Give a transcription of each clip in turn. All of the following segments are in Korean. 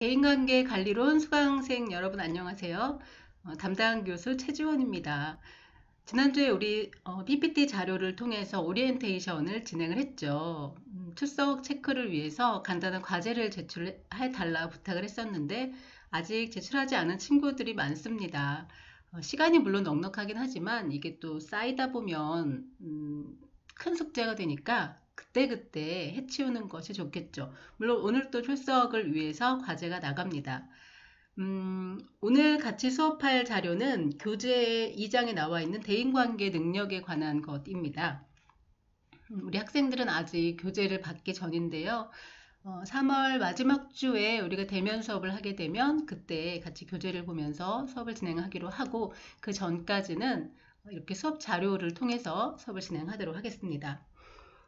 대인관계 관리론 수강생 여러분 안녕하세요. 담당 교수 최지원입니다. 지난주에 우리 PPT 자료를 통해서 오리엔테이션을 진행을 했죠. 출석 체크를 위해서 간단한 과제를 제출해 달라 부탁을 했었는데 아직 제출하지 않은 친구들이 많습니다. 시간이 물론 넉넉하긴 하지만 이게 또 쌓이다 보면 큰 숙제가 되니까 그때그때 해치우는 것이 좋겠죠. 물론 오늘 또 출석을 위해서 과제가 나갑니다. 오늘 같이 수업할 자료는 교재 2장에 나와 있는 대인관계 능력에 관한 것입니다. 우리 학생들은 아직 교재를 받기 전인데요. 3월 마지막 주에 우리가 대면 수업을 하게 되면 그때 같이 교재를 보면서 수업을 진행하기로 하고 그 전까지는 이렇게 수업 자료를 통해서 수업을 진행하도록 하겠습니다.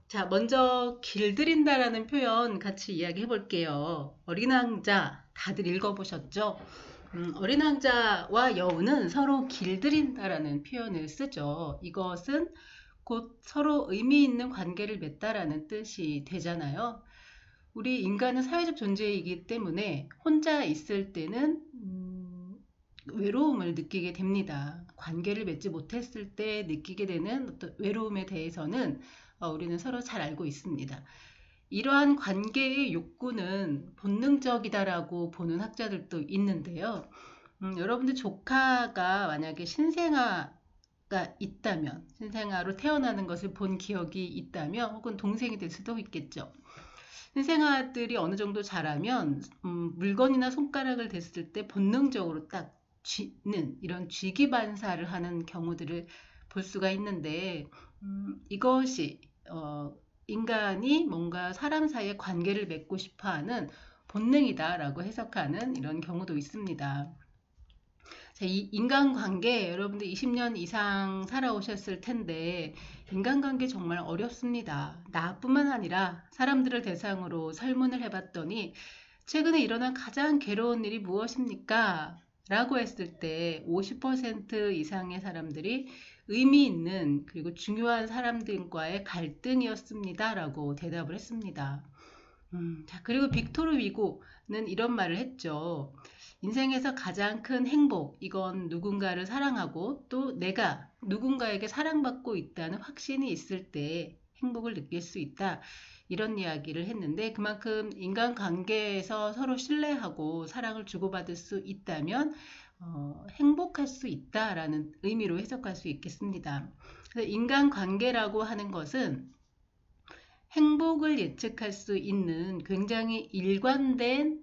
자, 먼저 길들인다라는 표현 같이 이야기해 볼게요. 어린 왕자 다들 읽어보셨죠? 어린 왕자와 여우는 서로 길들인다라는 표현을 쓰죠. 이것은 곧 서로 의미 있는 관계를 맺다라는 뜻이 되잖아요. 우리 인간은 사회적 존재이기 때문에 혼자 있을 때는 외로움을 느끼게 됩니다. 관계를 맺지 못했을 때 느끼게 되는 어떤 외로움에 대해서는 우리는 서로 잘 알고 있습니다. 이러한 관계의 욕구는 본능적이다라고 보는 학자들도 있는데요. 여러분들 조카가 만약에 신생아가 있다면, 신생아로 태어나는 것을 본 기억이 있다면, 혹은 동생이 될 수도 있겠죠. 신생아들이 어느 정도 자라면 물건이나 손가락을 댔을 때 본능적으로 딱 쥐는 이런 쥐기 반사를 하는 경우들을 볼 수가 있는데 이것이 인간이 뭔가 사람 사이에 관계를 맺고 싶어하는 본능이다라고 해석하는 이런 경우도 있습니다. 자, 이 인간관계 여러분들 20년 이상 살아오셨을 텐데 인간관계 정말 어렵습니다. 나뿐만 아니라 사람들을 대상으로 설문을 해봤더니 최근에 일어난 가장 괴로운 일이 무엇입니까? 라고 했을 때 50% 이상의 사람들이 의미 있는 그리고 중요한 사람들과의 갈등이었습니다. 라고 대답을 했습니다. 자, 그리고 빅토르 위고는 이런 말을 했죠. 인생에서 가장 큰 행복, 이건 누군가를 사랑하고 또 내가 누군가에게 사랑받고 있다는 확신이 있을 때 행복을 느낄 수 있다. 이런 이야기를 했는데 그만큼 인간관계에서 서로 신뢰하고 사랑을 주고받을 수 있다면 행복할 수 있다라는 의미로 해석할 수 있겠습니다. 그래서 인간관계라고 하는 것은 행복을 예측할 수 있는 굉장히 일관된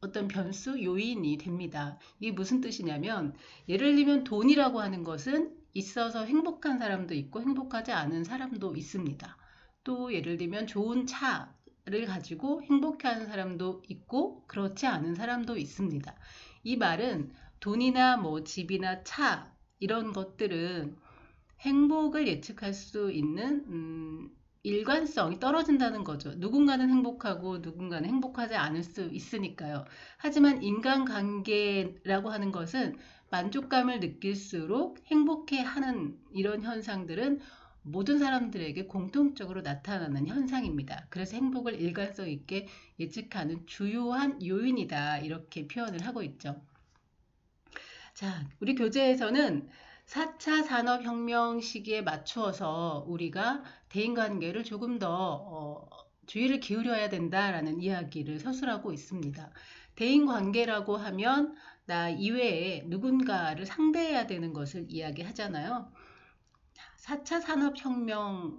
어떤 변수 요인이 됩니다. 이게 무슨 뜻이냐면 예를 들면 돈이라고 하는 것은 있어서 행복한 사람도 있고 행복하지 않은 사람도 있습니다. 또 예를 들면 좋은 차를 가지고 행복해하는 사람도 있고 그렇지 않은 사람도 있습니다. 이 말은 돈이나 뭐 집이나 차 이런 것들은 행복을 예측할 수 있는 일관성이 떨어진다는 거죠. 누군가는 행복하고 누군가는 행복하지 않을 수 있으니까요. 하지만 인간관계라고 하는 것은 만족감을 느낄수록 행복해하는 이런 현상들은 모든 사람들에게 공통적으로 나타나는 현상입니다. 그래서 행복을 일관성 있게 예측하는 주요한 요인이다. 이렇게 표현을 하고 있죠. 자, 우리 교재에서는 4차 산업혁명 시기에 맞추어서 우리가 대인관계를 조금 더 주의를 기울여야 된다라는 이야기를 서술하고 있습니다. 대인관계라고 하면 나 이외에 누군가를 상대해야 되는 것을 이야기하잖아요. 4차 산업혁명에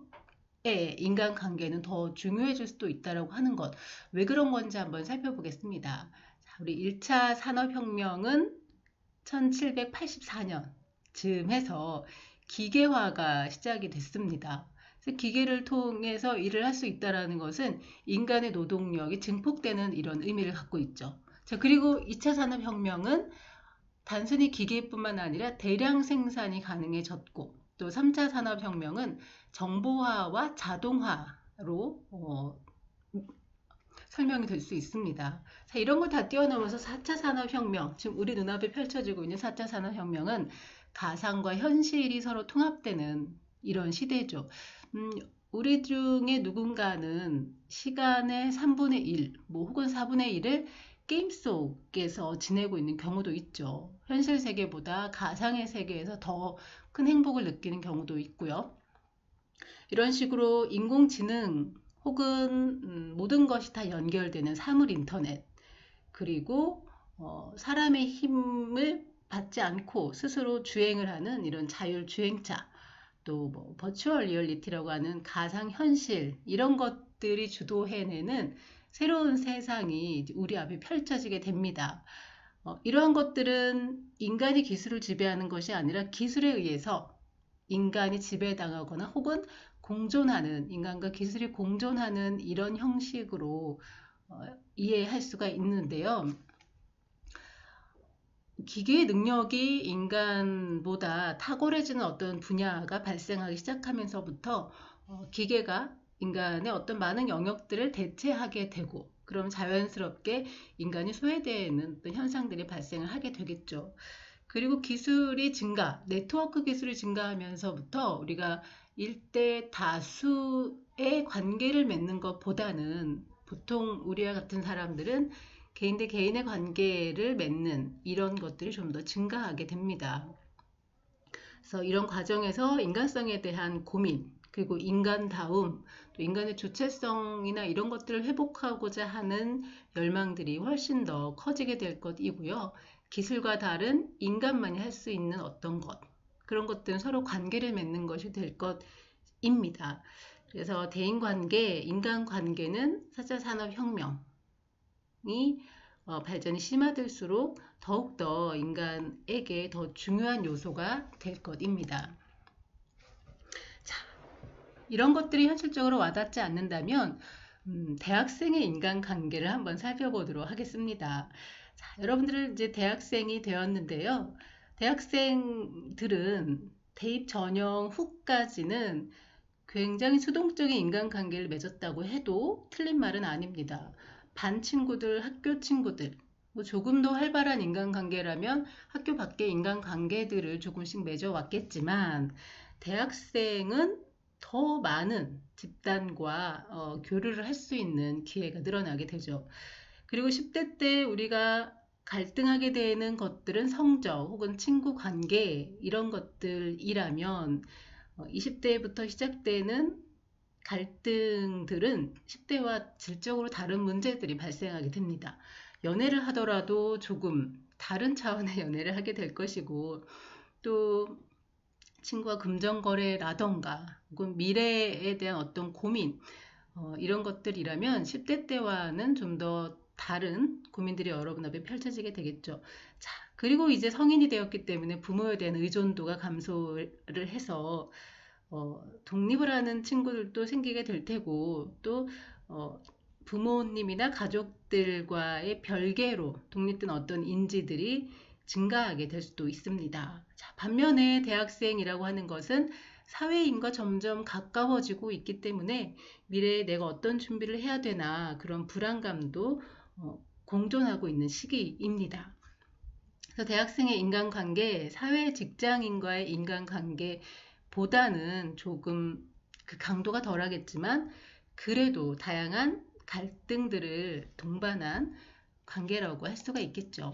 인간관계는 더 중요해질 수도 있다고 하는 것. 왜 그런 건지 한번 살펴보겠습니다. 자, 우리 1차 산업혁명은 1784년 즈음 해서 기계화가 시작이 됐습니다. 그래서 기계를 통해서 일을 할 수 있다는 것은 인간의 노동력이 증폭되는 이런 의미를 갖고 있죠. 자, 그리고 2차 산업혁명은 단순히 기계뿐만 아니라 대량 생산이 가능해졌고 또 3차 산업혁명은 정보화와 자동화로 설명이 될 수 있습니다. 자, 이런 걸 다 뛰어넘어서 4차 산업혁명, 지금 우리 눈앞에 펼쳐지고 있는 4차 산업혁명은 가상과 현실이 서로 통합되는 이런 시대죠. 우리 중에 누군가는 시간의 3분의 1, 뭐 혹은 4분의 1을 게임 속에서 지내고 있는 경우도 있죠. 현실 세계보다 가상의 세계에서 더 큰 행복을 느끼는 경우도 있고요. 이런 식으로 인공지능 혹은 모든 것이 다 연결되는 사물 인터넷, 그리고 사람의 힘을 받지 않고 스스로 주행을 하는 이런 자율주행차, 또 뭐 버추얼 리얼리티라고 하는 가상현실, 이런 것들이 주도해내는 새로운 세상이 우리 앞에 펼쳐지게 됩니다. 이러한 것들은 인간이 기술을 지배하는 것이 아니라 기술에 의해서 인간이 지배당하거나 혹은 공존하는, 인간과 기술이 공존하는 이런 형식으로 이해할 수가 있는데요. 기계의 능력이 인간보다 탁월해지는 어떤 분야가 발생하기 시작하면서부터 기계가 인간의 어떤 많은 영역들을 대체하게 되고, 그럼 자연스럽게 인간이 소외되는 어떤 현상들이 발생을 하게 되겠죠. 그리고 기술이 증가, 네트워크 기술이 증가하면서부터 우리가 일대 다수의 관계를 맺는 것보다는 보통 우리와 같은 사람들은 개인 대 개인의 관계를 맺는 이런 것들이 좀 더 증가하게 됩니다. 그래서 이런 과정에서 인간성에 대한 고민, 그리고 인간다움, 또 인간의 주체성이나 이런 것들을 회복하고자 하는 열망들이 훨씬 더 커지게 될 것이고요. 기술과 다른 인간만이 할 수 있는 어떤 것, 그런 것들은 서로 관계를 맺는 것이 될 것입니다. 그래서 대인관계, 인간관계는 4차 산업혁명이 발전이 심화될수록 더욱더 인간에게 더 중요한 요소가 될 것입니다. 자, 이런 것들이 현실적으로 와닿지 않는다면 대학생의 인간관계를 한번 살펴보도록 하겠습니다. 자, 여러분들은 이제 대학생이 되었는데요. 대학생들은 대입 전형 후까지는 굉장히 수동적인 인간관계를 맺었다고 해도 틀린 말은 아닙니다. 반 친구들, 학교 친구들, 뭐 조금 더 활발한 인간관계라면 학교 밖의 인간관계들을 조금씩 맺어왔겠지만, 대학생은 더 많은 집단과 교류를 할 수 있는 기회가 늘어나게 되죠. 그리고 10대 때 우리가 갈등하게 되는 것들은 성적 혹은 친구 관계, 이런 것들이라면 20대부터 시작되는 갈등들은 10대와 질적으로 다른 문제들이 발생하게 됩니다. 연애를 하더라도 조금 다른 차원의 연애를 하게 될 것이고, 또 친구와 금전거래라던가 혹은 미래에 대한 어떤 고민, 이런 것들이라면 10대 때와는 좀 더 다른 고민들이 여러분 앞에 펼쳐지게 되겠죠. 자, 그리고 이제 성인이 되었기 때문에 부모에 대한 의존도가 감소를 해서 독립을 하는 친구들도 생기게 될 테고, 또 부모님이나 가족들과의 별개로 독립된 어떤 인지들이 증가하게 될 수도 있습니다. 자, 반면에 대학생이라고 하는 것은 사회인과 점점 가까워지고 있기 때문에 미래에 내가 어떤 준비를 해야 되나, 그런 불안감도 공존하고 있는 시기입니다. 그래서 대학생의 인간관계, 사회 직장인과의 인간관계보다는 조금 그 강도가 덜하겠지만, 그래도 다양한 갈등들을 동반한 관계라고 할 수가 있겠죠.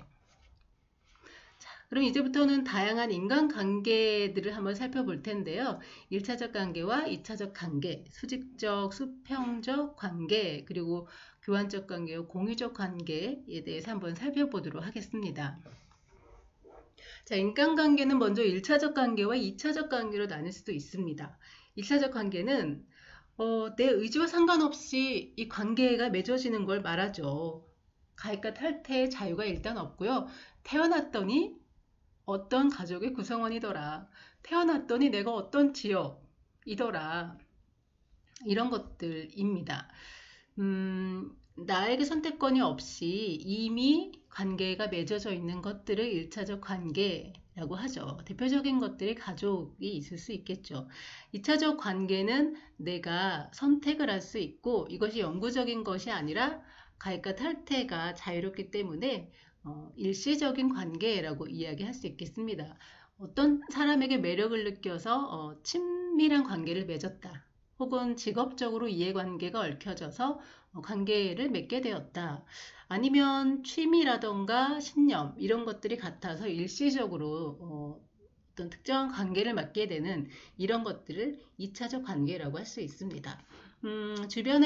자, 그럼 이제부터는 다양한 인간관계들을 한번 살펴볼 텐데요. 1차적 관계와 2차적 관계, 수직적, 수평적 관계, 그리고 교환적 관계와 공유적 관계에 대해서 한번 살펴보도록 하겠습니다. 자, 인간관계는 먼저 1차적 관계와 2차적 관계로 나눌 수도 있습니다. 1차적 관계는 내 의지와 상관없이 이 관계가 맺어지는 걸 말하죠. 가입과 탈퇴의 자유가 일단 없고요. 태어났더니 어떤 가족의 구성원이더라. 태어났더니 내가 어떤 지역이더라. 이런 것들입니다. 나에게 선택권이 없이 이미 관계가 맺어져 있는 것들을 1차적 관계라고 하죠. 대표적인 것들이 가족이 있을 수 있겠죠. 2차적 관계는 내가 선택을 할 수 있고, 이것이 영구적인 것이 아니라 가입과 탈퇴가 자유롭기 때문에 일시적인 관계라고 이야기할 수 있겠습니다. 어떤 사람에게 매력을 느껴서 친밀한 관계를 맺었다. 혹은 직업적으로 이해관계가 얽혀져서 관계를 맺게 되었다. 아니면 취미라던가 신념 이런 것들이 같아서 일시적으로 어떤 특정한 관계를 맺게 되는 이런 것들을 2차적 관계라고 할 수 있습니다.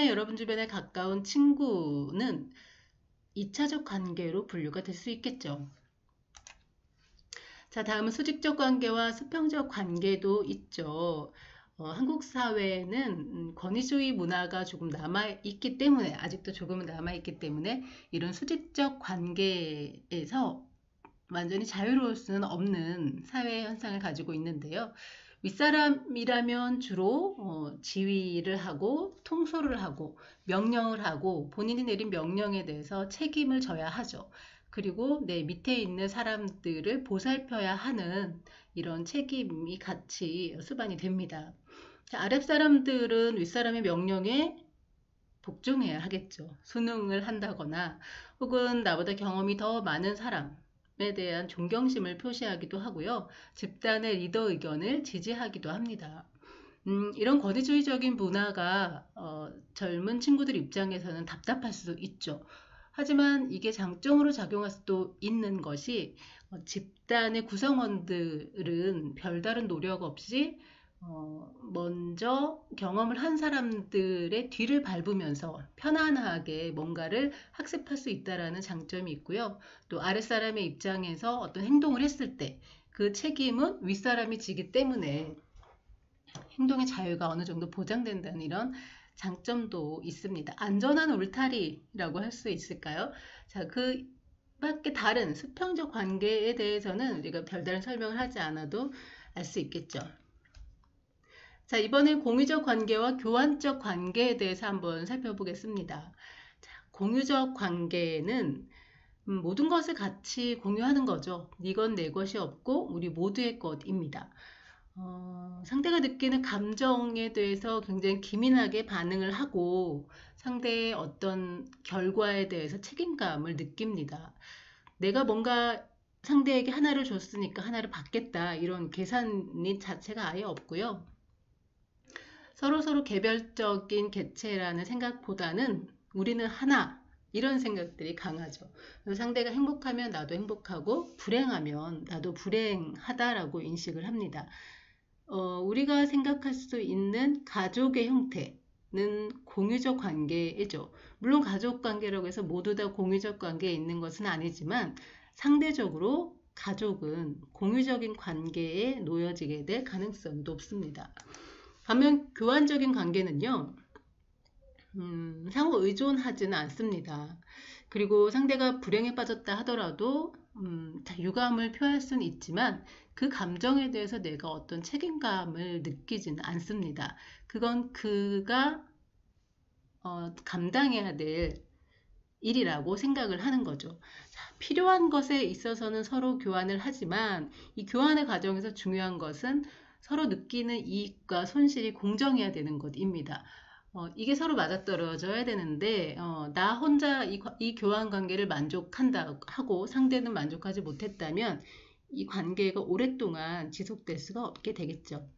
여러분 주변에 가까운 친구는 2차적 관계로 분류가 될 수 있겠죠. 자, 다음은 수직적 관계와 수평적 관계도 있죠. 한국 사회는 권위주의 문화가 조금 남아있기 때문에, 아직도 조금은 남아있기 때문에 이런 수직적 관계에서 완전히 자유로울 수는 없는 사회 현상을 가지고 있는데요. 윗사람이라면 주로 지휘를 하고 통솔을 하고 명령을 하고 본인이 내린 명령에 대해서 책임을 져야 하죠. 그리고 내 밑에 있는 사람들을 보살펴야 하는 이런 책임이 같이 수반이 됩니다. 아랫사람들은 윗사람의 명령에 복종해야 하겠죠. 순응을 한다거나 혹은 나보다 경험이 더 많은 사람에 대한 존경심을 표시하기도 하고요. 집단의 리더 의견을 지지하기도 합니다. 이런 권위주의적인 문화가 젊은 친구들 입장에서는 답답할 수도 있죠. 하지만 이게 장점으로 작용할 수도 있는 것이 집단의 구성원들은 별다른 노력 없이 먼저 경험을 한 사람들의 뒤를 밟으면서 편안하게 뭔가를 학습할 수 있다는 장점이 있고요. 또 아랫사람의 입장에서 어떤 행동을 했을 때 그 책임은 윗사람이 지기 때문에 행동의 자유가 어느 정도 보장된다는 이런 장점도 있습니다. 안전한 울타리라고 할 수 있을까요? 자, 그 밖에 다른 수평적 관계에 대해서는 우리가 별다른 설명을 하지 않아도 알 수 있겠죠. 자, 이번엔 공유적 관계와 교환적 관계에 대해서 한번 살펴보겠습니다. 자, 공유적 관계는 모든 것을 같이 공유하는 거죠. 이건 내 것이 없고 우리 모두의 것입니다. 상대가 느끼는 감정에 대해서 굉장히 기민하게 반응을 하고 상대의 어떤 결과에 대해서 책임감을 느낍니다. 내가 뭔가 상대에게 하나를 줬으니까 하나를 받겠다 이런 계산이 자체가 아예 없고요. 서로 개별적인 개체라는 생각보다는 우리는 하나 이런 생각들이 강하죠. 상대가 행복하면 나도 행복하고 불행하면 나도 불행하다라고 인식을 합니다. 우리가 생각할 수 있는 가족의 형태는 공유적 관계죠. 물론 가족 관계라고 해서 모두 다 공유적 관계에 있는 것은 아니지만 상대적으로 가족은 공유적인 관계에 놓여지게 될 가능성이 높습니다. 반면 교환적인 관계는요, 상호 의존하지는 않습니다. 그리고 상대가 불행에 빠졌다 하더라도 유감을 표할 수는 있지만 그 감정에 대해서 내가 어떤 책임감을 느끼지는 않습니다. 그건 그가 감당해야 될 일이라고 생각을 하는 거죠. 자, 필요한 것에 있어서는 서로 교환을 하지만 이 교환의 과정에서 중요한 것은 서로 느끼는 이익과 손실이 공정해야 되는 것입니다. 이게 서로 맞아떨어져야 되는데 나 혼자 이 교환 관계를 만족한다 하고 상대는 만족하지 못했다면 이 관계가 오랫동안 지속될 수가 없게 되겠죠.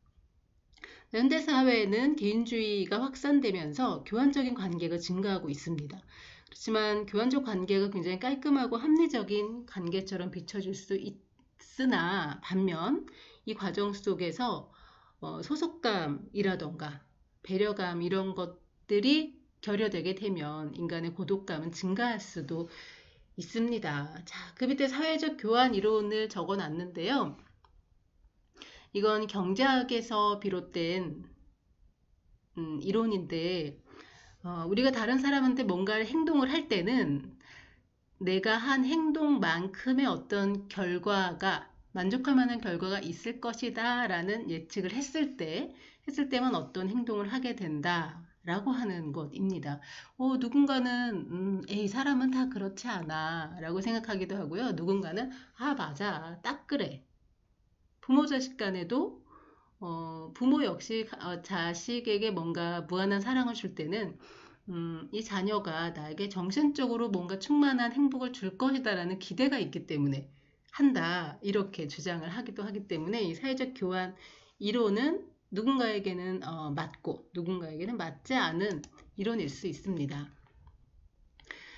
현대사회에는 개인주의가 확산되면서 교환적인 관계가 증가하고 있습니다. 그렇지만 교환적 관계가 굉장히 깔끔하고 합리적인 관계처럼 비춰질 수 있으나 반면 이 과정 속에서 소속감이라던가 배려감 이런 것들이 결여되게 되면 인간의 고독감은 증가할 수도 있습니다. 자, 그 밑에 사회적 교환 이론을 적어 놨는데요. 이건 경제학에서 비롯된 이론인데 우리가 다른 사람한테 뭔가를 행동을 할 때는 내가 한 행동만큼의 어떤 결과가 만족할 만한 결과가 있을 것이다 라는 예측을 했을 때만 어떤 행동을 하게 된다 라고 하는 것입니다. 누군가는 에이 사람은 다 그렇지 않아 라고 생각하기도 하고요. 누군가는 아 맞아 딱 그래. 부모 자식 간에도 부모 역시 자식에게 뭔가 무한한 사랑을 줄 때는 이 자녀가 나에게 정신적으로 뭔가 충만한 행복을 줄 것이다라는 기대가 있기 때문에 한다 이렇게 주장을 하기도 하기 때문에 이 사회적 교환 이론은 누군가에게는 맞고 누군가에게는 맞지 않은 이론일 수 있습니다.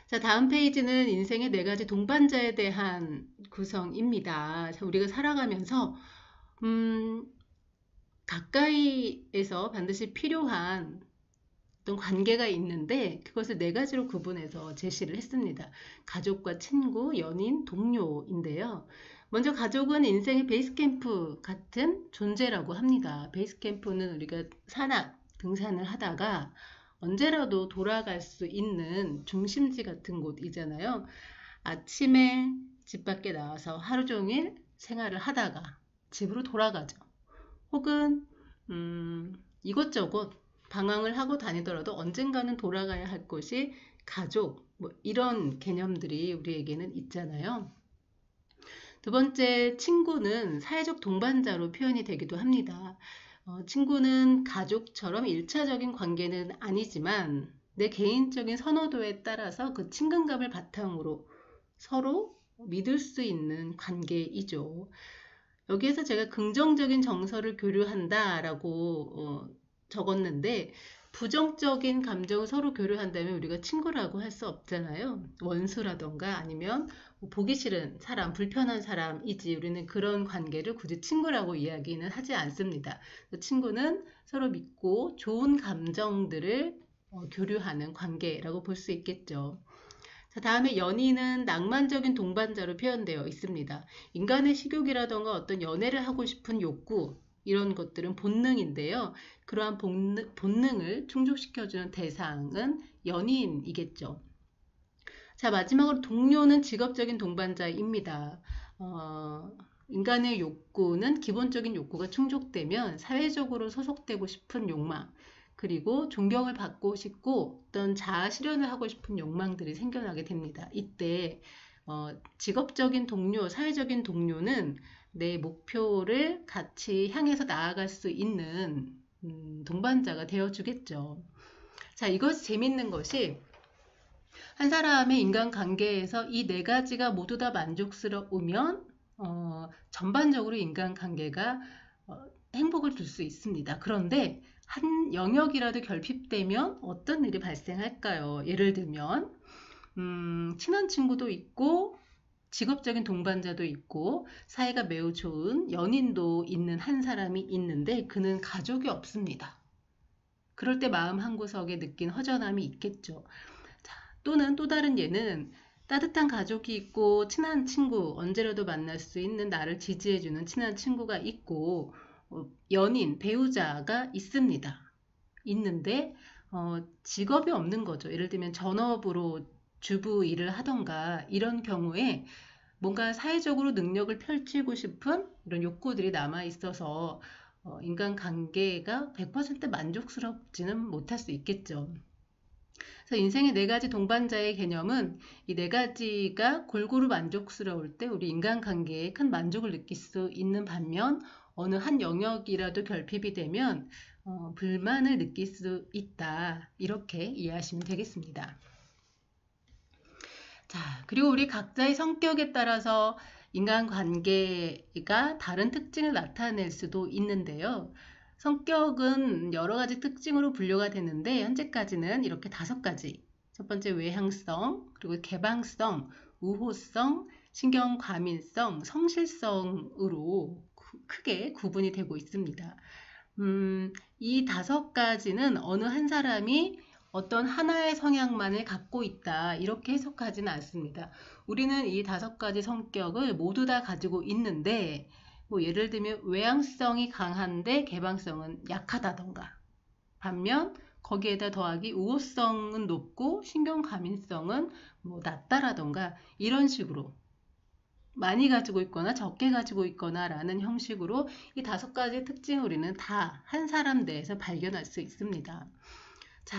자, 다음 페이지는 인생의 4가지 동반자에 대한 구성입니다. 자, 우리가 살아가면서 가까이에서 반드시 필요한 어떤 관계가 있는데 그것을 4가지로 구분해서 제시를 했습니다. 가족과 친구, 연인, 동료인데요. 먼저 가족은 인생의 베이스캠프 같은 존재라고 합니다. 베이스캠프는 우리가 산악, 등산을 하다가 언제라도 돌아갈 수 있는 중심지 같은 곳이잖아요. 아침에 집 밖에 나와서 하루 종일 생활을 하다가 집으로 돌아가죠. 혹은 이것저것 방황을 하고 다니더라도 언젠가는 돌아가야 할 곳이 가족, 뭐 이런 개념들이 우리에게는 있잖아요. 두 번째, 친구는 사회적 동반자로 표현이 되기도 합니다. 친구는 가족처럼 1차적인 관계는 아니지만 내 개인적인 선호도에 따라서 그 친근감을 바탕으로 서로 믿을 수 있는 관계이죠. 여기에서 제가 긍정적인 정서를 교류한다 라고 적었는데 부정적인 감정을 서로 교류한다면 우리가 친구라고 할 수 없잖아요. 원수라던가 아니면 보기 싫은 사람, 불편한 사람이지 우리는 그런 관계를 굳이 친구라고 이야기는 하지 않습니다. 친구는 서로 믿고 좋은 감정들을 교류하는 관계라고 볼 수 있겠죠. 자, 다음에 연인은 낭만적인 동반자로 표현되어 있습니다. 인간의 식욕이라던가 어떤 연애를 하고 싶은 욕구 이런 것들은 본능인데요. 그러한 본능을 충족시켜주는 대상은 연인이겠죠. 자, 마지막으로 동료는 직업적인 동반자입니다. 인간의 욕구는 기본적인 욕구가 충족되면 사회적으로 소속되고 싶은 욕망, 그리고 존경을 받고 싶고 어떤 자아 실현을 하고 싶은 욕망들이 생겨나게 됩니다. 이때 직업적인 동료, 사회적인 동료는 내 목표를 같이 향해서 나아갈 수 있는 동반자가 되어주겠죠. 자, 이것이 재밌는 것이 한 사람의 인간관계에서 이 4가지가 모두 다 만족스러우면 전반적으로 인간관계가 행복을 줄 수 있습니다. 그런데 한 영역이라도 결핍되면 어떤 일이 발생할까요? 예를 들면 친한 친구도 있고 직업적인 동반자도 있고 사이가 매우 좋은 연인도 있는 한 사람이 있는데 그는 가족이 없습니다. 그럴 때 마음 한구석에 느낀 허전함이 있겠죠. 자, 또는 또 다른 예는 따뜻한 가족이 있고 친한 친구, 언제라도 만날 수 있는 나를 지지해주는 친한 친구가 있고 연인, 배우자가 있습니다. 있는데 직업이 없는 거죠. 예를 들면 전업으로 주부 일을 하던가 이런 경우에 뭔가 사회적으로 능력을 펼치고 싶은 이런 욕구들이 남아 있어서 인간관계가 100% 만족스럽지는 못할 수 있겠죠. 그래서 인생의 4가지 동반자의 개념은 이 4가지가 골고루 만족스러울 때 우리 인간관계에 큰 만족을 느낄 수 있는 반면 어느 한 영역이라도 결핍이 되면 불만을 느낄 수 있다. 이렇게 이해하시면 되겠습니다. 자, 그리고 우리 각자의 성격에 따라서 인간관계가 다른 특징을 나타낼 수도 있는데요. 성격은 여러 가지 특징으로 분류가 되는데 현재까지는 이렇게 5가지. 첫 번째 외향성, 그리고 개방성, 우호성, 신경과민성, 성실성으로 크게 구분이 되고 있습니다. 이 5가지는 어느 한 사람이 어떤 하나의 성향만을 갖고 있다 이렇게 해석하지는 않습니다. 우리는 이 5가지 성격을 모두 다 가지고 있는데 뭐 예를 들면 외향성이 강한데 개방성은 약하다던가 반면 거기에다 더하기 우호성은 높고 신경과민성은 뭐 낮다라던가 이런 식으로 많이 가지고 있거나 적게 가지고 있거나 라는 형식으로 이 5가지 특징을 우리는 다 한 사람 내에서 발견할 수 있습니다. 자,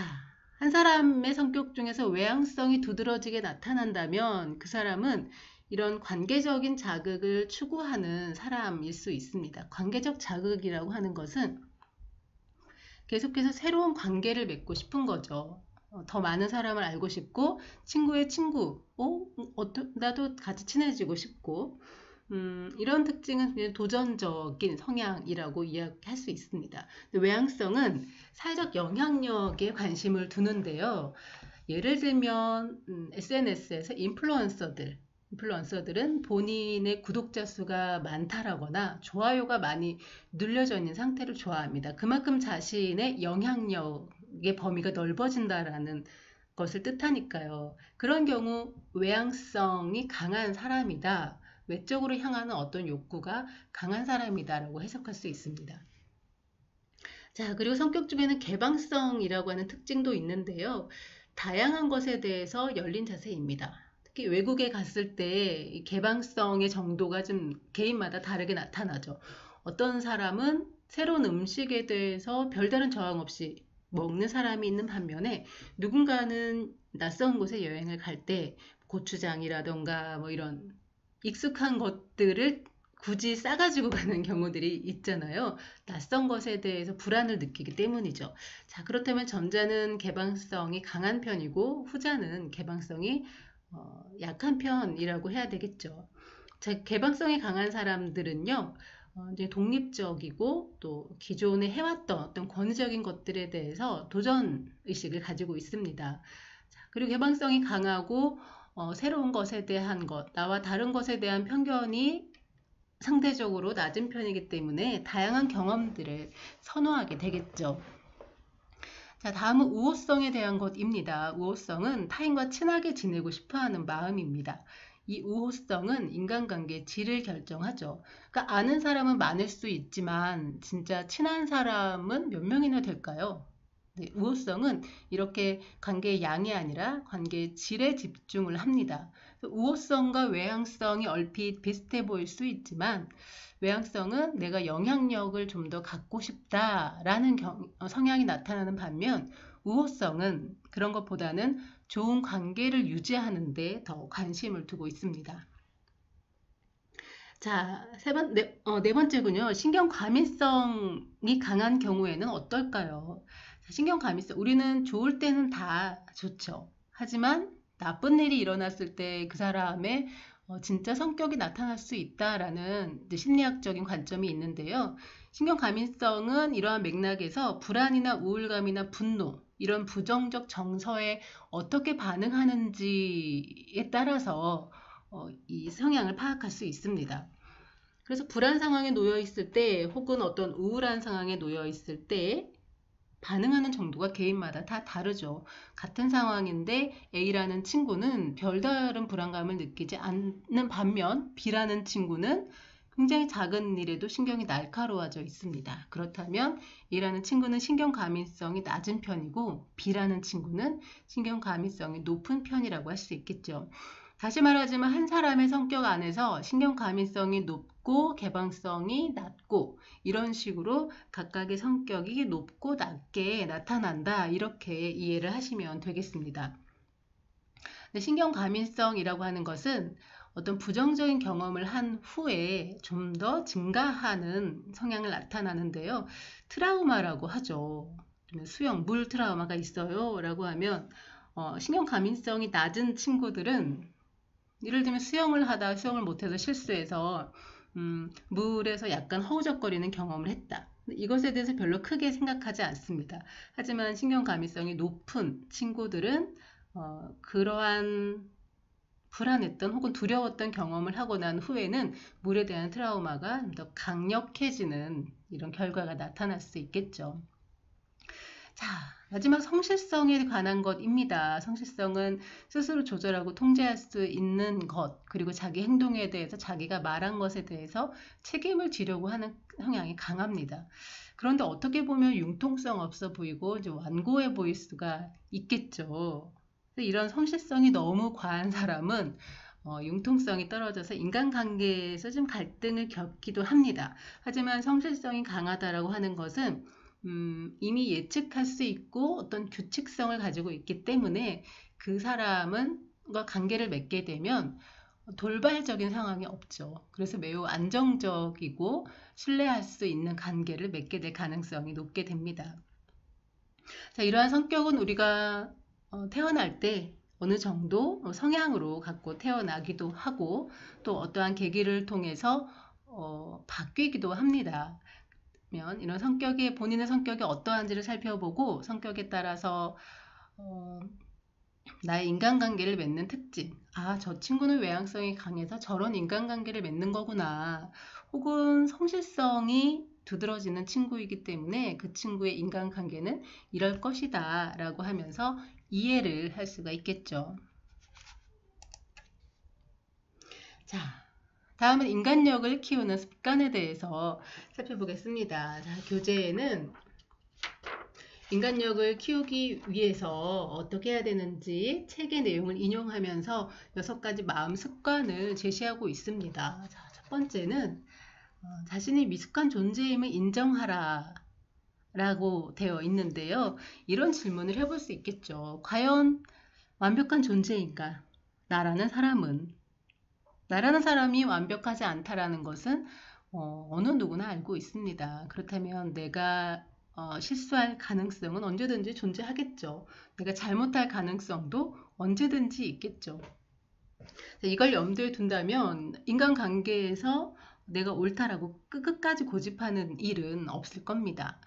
한 사람의 성격 중에서 외향성이 두드러지게 나타난다면 그 사람은 이런 관계적인 자극을 추구하는 사람일 수 있습니다. 관계적 자극이라고 하는 것은 계속해서 새로운 관계를 맺고 싶은 거죠. 더 많은 사람을 알고 싶고 친구의 친구, 나도 같이 친해지고 싶고 이런 특징은 그냥 도전적인 성향이라고 이야기할 수 있습니다. 외향성은 사회적 영향력에 관심을 두는데요. 예를 들면 SNS에서 인플루언서들은 본인의 구독자 수가 많다라거나 좋아요가 많이 눌려져 있는 상태를 좋아합니다. 그만큼 자신의 영향력의 범위가 넓어진다라는 것을 뜻하니까요. 그런 경우 외향성이 강한 사람이다. 외적으로 향하는 어떤 욕구가 강한 사람이다라고 해석할 수 있습니다. 자, 그리고 성격 중에는 개방성이라고 하는 특징도 있는데요. 다양한 것에 대해서 열린 자세입니다. 특히 외국에 갔을 때 개방성의 정도가 좀 개인마다 다르게 나타나죠. 어떤 사람은 새로운 음식에 대해서 별다른 저항 없이 먹는 사람이 있는 반면에 누군가는 낯선 곳에 여행을 갈 때 고추장이라던가 뭐 이런 익숙한 것들을 굳이 싸가지고 가는 경우들이 있잖아요. 낯선 것에 대해서 불안을 느끼기 때문이죠. 자, 그렇다면 전자는 개방성이 강한 편이고 후자는 개방성이 약한 편이라고 해야 되겠죠. 자, 개방성이 강한 사람들은요, 이제 독립적이고 또 기존에 해왔던 어떤 권위적인 것들에 대해서 도전 의식을 가지고 있습니다. 자, 그리고 개방성이 강하고 새로운 것에 대한 것, 나와 다른 것에 대한 편견이 상대적으로 낮은 편이기 때문에 다양한 경험들을 선호하게 되겠죠. 자, 다음은 우호성에 대한 것입니다. 우호성은 타인과 친하게 지내고 싶어 하는 마음입니다. 이 우호성은 인간관계의 질을 결정하죠. 그러니까 아는 사람은 많을 수 있지만 진짜 친한 사람은 몇 명이나 될까요? 네, 우호성은 이렇게 관계의 양이 아니라 관계의 질에 집중을 합니다. 우호성과 외향성이 얼핏 비슷해 보일 수 있지만 외향성은 내가 영향력을 좀 더 갖고 싶다라는 성향이 나타나는 반면 우호성은 그런 것보다는 좋은 관계를 유지하는 데 더 관심을 두고 있습니다. 자, 네 번째군요. 신경과민성이 강한 경우에는 어떨까요? 신경과민성, 우리는 좋을 때는 다 좋죠. 하지만 나쁜 일이 일어났을 때 그 사람의 진짜 성격이 나타날 수 있다라는 심리학적인 관점이 있는데요. 신경과민성은 이러한 맥락에서 불안이나 우울감이나 분노, 이런 부정적 정서에 어떻게 반응하는지에 따라서 이 성향을 파악할 수 있습니다. 그래서 불안 상황에 놓여 있을 때 혹은 어떤 우울한 상황에 놓여 있을 때 반응하는 정도가 개인마다 다 다르죠. 같은 상황인데 A라는 친구는 별다른 불안감을 느끼지 않는 반면 B라는 친구는 굉장히 작은 일에도 신경이 날카로워져 있습니다. 그렇다면 A라는 친구는 신경과민성이 낮은 편이고 B라는 친구는 신경과민성이 높은 편이라고 할 수 있겠죠. 다시 말하지만 한 사람의 성격 안에서 신경과민성이 높고 개방성이 낮고 이런 식으로 각각의 성격이 높고 낮게 나타난다. 이렇게 이해를 하시면 되겠습니다. 신경과민성이라고 하는 것은 어떤 부정적인 경험을 한 후에 좀 더 증가하는 성향을 나타나는데요. 트라우마라고 하죠. 수영, 물 트라우마가 있어요. 라고 하면 신경과민성이 낮은 친구들은 예를 들면 수영을 하다 수영을 못해서 실수해서 물에서 약간 허우적거리는 경험을 했다. 이것에 대해서 별로 크게 생각하지 않습니다. 하지만 신경과민성이 높은 친구들은 그러한 불안했던 혹은 두려웠던 경험을 하고 난 후에는 물에 대한 트라우마가 더 강력해지는 이런 결과가 나타날 수 있겠죠. 자, 마지막 성실성에 관한 것입니다. 성실성은 스스로 조절하고 통제할 수 있는 것, 그리고 자기 행동에 대해서 자기가 말한 것에 대해서 책임을 지려고 하는 성향이 강합니다. 그런데 어떻게 보면 융통성 없어 보이고 좀 완고해 보일 수가 있겠죠. 이런 성실성이 너무 과한 사람은 융통성이 떨어져서 인간관계에서 좀 갈등을 겪기도 합니다. 하지만 성실성이 강하다라고 하는 것은 이미 예측할 수 있고 어떤 규칙성을 가지고 있기 때문에 그 사람은 관계를 맺게 되면 돌발적인 상황이 없죠. 그래서 매우 안정적이고 신뢰할 수 있는 관계를 맺게 될 가능성이 높게 됩니다. 자, 이러한 성격은 우리가 태어날 때 어느 정도 성향으로 갖고 태어나기도 하고 또 어떠한 계기를 통해서 바뀌기도 합니다. 이런 성격이 본인의 성격이 어떠한지를 살펴보고 성격에 따라서 나의 인간관계를 맺는 특징, 저 친구는 외향성이 강해서 저런 인간관계를 맺는 거구나, 혹은 성실성이 두드러지는 친구이기 때문에 그 친구의 인간관계는 이럴 것이다 라고 하면서 이해를 할 수가 있겠죠. 자, 다음은 인간력을 키우는 습관에 대해서 살펴보겠습니다. 자, 교재에는 인간력을 키우기 위해서 어떻게 해야 되는지 책의 내용을 인용하면서 6가지 마음 습관을 제시하고 있습니다. 자, 첫 번째는 자신이 미숙한 존재임을 인정하라 라고 되어 있는데요. 이런 질문을 해볼 수 있겠죠. 과연 완벽한 존재인가? 나라는 사람이 완벽하지 않다라는 것은 어느 누구나 알고 있습니다. 그렇다면 내가 실수할 가능성은 언제든지 존재하겠죠. 내가 잘못할 가능성도 언제든지 있겠죠. 이걸 염두에 둔다면 인간관계에서 내가 옳다라고 끝까지 고집하는 일은 없을 겁니다.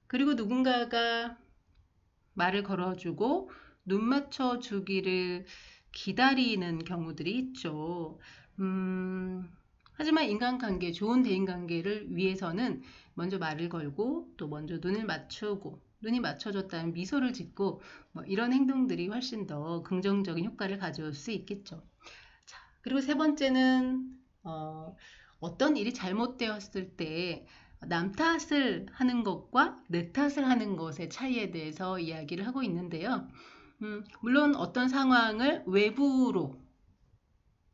그리고 누군가가 말을 걸어주고 눈 맞춰주기를 기다리는 경우들이 있죠. 하지만 인간관계, 좋은 대인관계를 위해서는 먼저 말을 걸고 또 먼저 눈을 맞추고 눈이 맞춰졌다면 미소를 짓고 이런 행동들이 훨씬 더 긍정적인 효과를 가져올 수 있겠죠. 자, 그리고 세 번째는 어떤 일이 잘못되었을 때 남 탓을 하는 것과 내 탓을 하는 것의 차이에 대해서 이야기를 하고 있는데요. 물론 어떤 상황을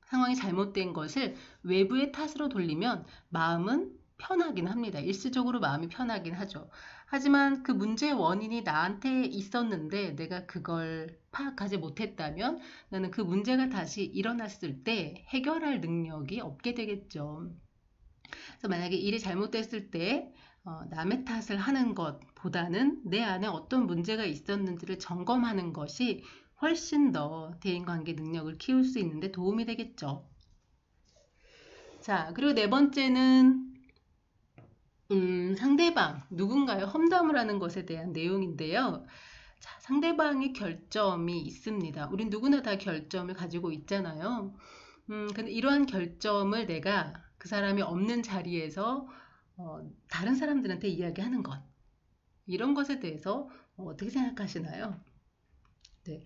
상황이 잘못된 것을 외부의 탓으로 돌리면 마음은 편하긴 합니다. 일시적으로 마음이 편하긴 하죠. 하지만 그 문제의 원인이 나한테 있었는데 내가 그걸 파악하지 못했다면 나는 그 문제가 다시 일어났을 때 해결할 능력이 없게 되겠죠. 그래서 만약에 일이 잘못됐을 때 남의 탓을 하는 것보다는 내 안에 어떤 문제가 있었는지를 점검하는 것이 훨씬 더 대인관계 능력을 키울 수 있는데 도움이 되겠죠. 자, 그리고 네 번째는 상대방, 누군가의 험담을 하는 것에 대한 내용인데요. 자, 상대방의 결점이 있습니다. 우린 누구나 다 결점을 가지고 있잖아요. 근데 이러한 결점을 내가 그 사람이 없는 자리에서 다른 사람들한테 이야기하는 것, 이런 것에 대해서 어떻게 생각하시나요? 네.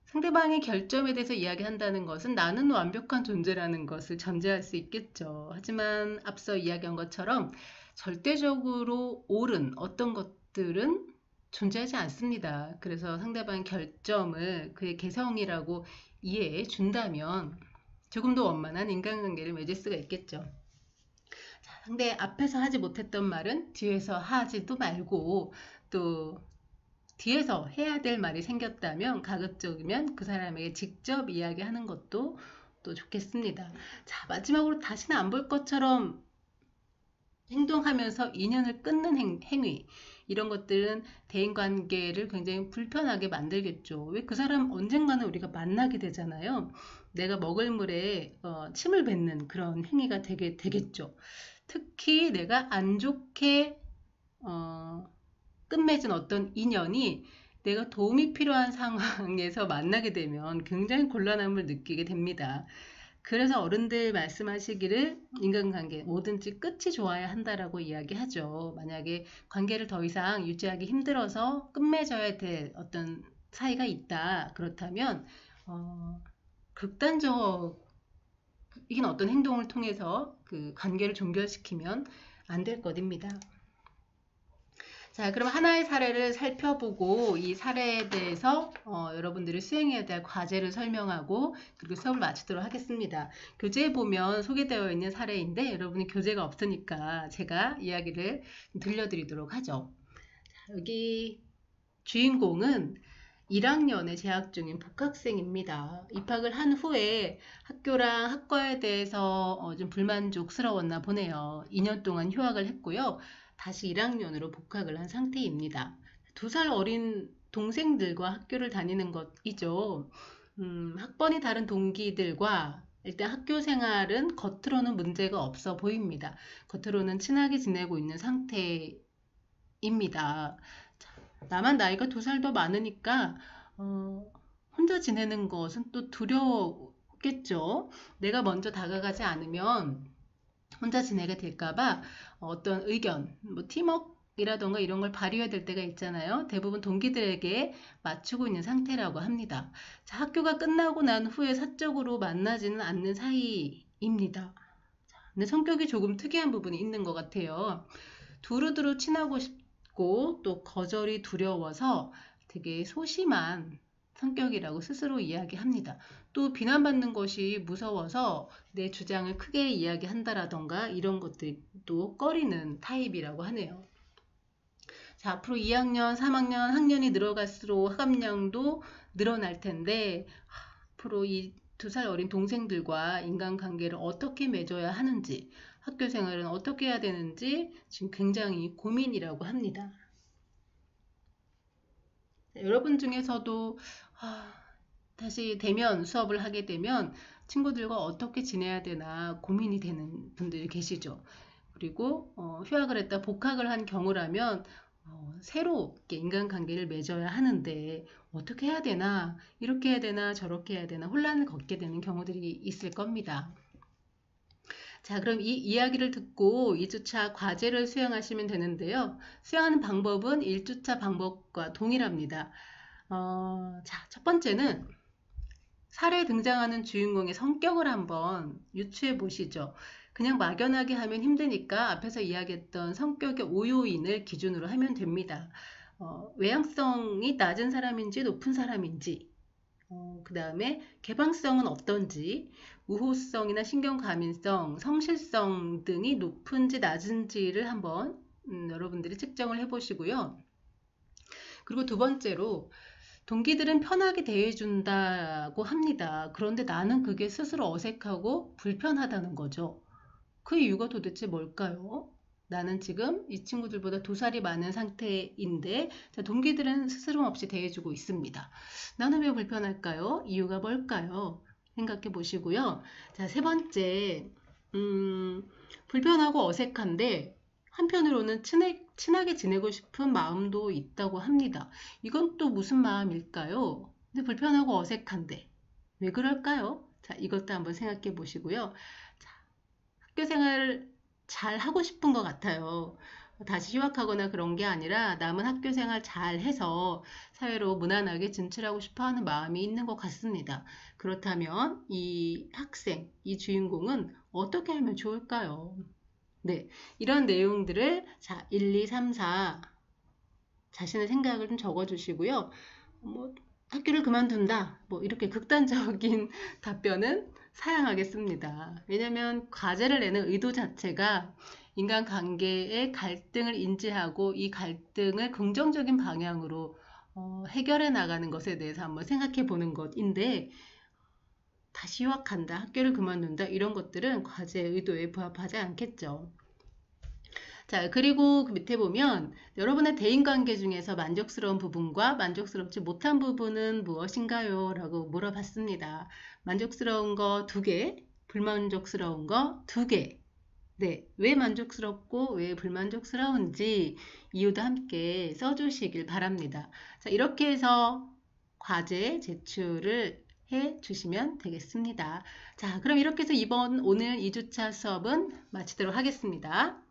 상대방의 결점에 대해서 이야기한다는 것은 나는 완벽한 존재라는 것을 전제할 수 있겠죠. 하지만 앞서 이야기한 것처럼 절대적으로 옳은 어떤 것들은 존재하지 않습니다. 그래서 상대방의 결점을 그의 개성이라고 이해해 준다면 조금 더 원만한 인간관계를 맺을 수가 있겠죠. 자, 상대 앞에서 하지 못했던 말은 뒤에서 하지도 말고 또 뒤에서 해야 될 말이 생겼다면 가급적이면 그 사람에게 직접 이야기하는 것도 또 좋겠습니다. 자, 마지막으로 다시는 안 볼 것처럼 행동하면서 인연을 끊는 행위, 이런 것들은 대인관계를 굉장히 불편하게 만들겠죠. 왜 그 사람 언젠가는 우리가 만나게 되잖아요. 내가 먹을 물에 침을 뱉는 그런 행위가 되겠죠. 특히 내가 안 좋게 끝맺은 어떤 인연이 내가 도움이 필요한 상황에서 만나게 되면 굉장히 곤란함을 느끼게 됩니다. 그래서 어른들 말씀하시기를 인간관계 뭐든지 끝이 좋아야 한다라고 이야기하죠. 만약에 관계를 더 이상 유지하기 힘들어서 끝맺어야 될 어떤 사이가 있다. 그렇다면 극단적인 어떤 행동을 통해서 그 관계를 종결시키면 안 될 것입니다. 자, 그럼 하나의 사례를 살펴보고 이 사례에 대해서 여러분들이 수행해야 될 과제를 설명하고 그리고 수업을 마치도록 하겠습니다. 교재에 보면 소개되어 있는 사례인데 여러분이 교재가 없으니까 제가 이야기를 들려드리도록 하죠. 자, 여기 주인공은 1학년에 재학 중인 복학생입니다. 입학을 한 후에 학교랑 학과에 대해서 좀 불만족스러웠나 보네요. 2년 동안 휴학을 했고요. 다시 1학년으로 복학을 한 상태입니다. 2살 어린 동생들과 학교를 다니는 것이죠. 학번이 다른 동기들과 일단 학교 생활은 겉으로는 문제가 없어 보입니다. 겉으로는 친하게 지내고 있는 상태입니다. 자, 나만 나이가 2살 더 많으니까 혼자 지내는 것은 또 두려웠겠죠. 내가 먼저 다가가지 않으면 혼자 지내게 될까봐 어떤 의견, 뭐 팀워크이라던가 이런 걸 발휘해야 될 때가 있잖아요. 대부분 동기들에게 맞추고 있는 상태라고 합니다. 자, 학교가 끝나고 난 후에 사적으로 만나지는 않는 사이입니다. 근데 성격이 조금 특이한 부분이 있는 것 같아요. 두루두루 친하고 싶고 또 거절이 두려워서 되게 소심한 성격이라고 스스로 이야기합니다. 또 비난받는 것이 무서워서 내 주장을 크게 이야기한다라던가 이런 것들도 꺼리는 타입이라고 하네요. 자, 앞으로 2학년, 3학년 학년이 늘어갈수록 학업량도 늘어날 텐데 앞으로 이 2살 어린 동생들과 인간관계를 어떻게 맺어야 하는지, 학교 생활은 어떻게 해야 되는지 지금 굉장히 고민이라고 합니다. 여러분 중에서도 다시 대면 수업을 하게 되면 친구들과 어떻게 지내야 되나 고민이 되는 분들이 계시죠. 그리고 휴학을 했다 복학을 한 경우라면 새롭게 인간관계를 맺어야 하는데 어떻게 해야 되나, 이렇게 해야 되나 저렇게 해야 되나 혼란을 겪게 되는 경우들이 있을 겁니다. 자, 그럼 이 이야기를 듣고 2주차 과제를 수행하시면 되는데요. 수행하는 방법은 1주차 방법과 동일합니다. 자, 첫 번째는 사례에 등장하는 주인공의 성격을 한번 유추해 보시죠. 그냥 막연하게 하면 힘드니까 앞에서 이야기했던 성격의 5요인을 기준으로 하면 됩니다. 외향성이 낮은 사람인지 높은 사람인지, 그 다음에 개방성은 어떤지, 우호성이나 신경과민성, 성실성 등이 높은지 낮은지를 한번 여러분들이 측정을 해보시고요. 그리고 두 번째로 동기들은 편하게 대해준다고 합니다. 그런데 나는 그게 스스로 어색하고 불편하다는 거죠. 그 이유가 도대체 뭘까요? 나는 지금 이 친구들보다 2살이 많은 상태인데 동기들은 스스럼 없이 대해주고 있습니다. 나는 왜 불편할까요? 이유가 뭘까요? 생각해 보시고요. 자, 세 번째, 불편하고 어색한데 한편으로는 친하게 지내고 싶은 마음도 있다고 합니다. 이건 또 무슨 마음일까요? 근데 불편하고 어색한데 왜 그럴까요? 자, 이것도 한번 생각해 보시고요. 자, 학교 생활을 잘 하고 싶은 것 같아요. 다시 휴학하거나 그런 게 아니라 남은 학교 생활 잘 해서 사회로 무난하게 진출하고 싶어 하는 마음이 있는 것 같습니다. 그렇다면 이 학생, 이 주인공은 어떻게 하면 좋을까요? 네, 이런 내용들을 자, 1, 2, 3, 4 자신의 생각을 좀 적어주시고요. 뭐 학교를 그만둔다, 뭐 이렇게 극단적인 답변은 사양하겠습니다. 왜냐하면 과제를 내는 의도 자체가 인간관계의 갈등을 인지하고 이 갈등을 긍정적인 방향으로 해결해 나가는 것에 대해서 한번 생각해 보는 것인데 다시 휴학한다, 학교를 그만둔다 이런 것들은 과제의 의도에 부합하지 않겠죠. 자, 그리고 그 밑에 보면 여러분의 대인관계 중에서 만족스러운 부분과 만족스럽지 못한 부분은 무엇인가요? 라고 물어봤습니다. 만족스러운 거 2개, 불만족스러운 거 2개. 네, 왜 만족스럽고 왜 불만족스러운지 이유도 함께 써주시길 바랍니다. 자, 이렇게 해서 과제 제출을 해 주시면 되겠습니다. 자, 그럼 이렇게 해서 오늘 2주차 수업은 마치도록 하겠습니다.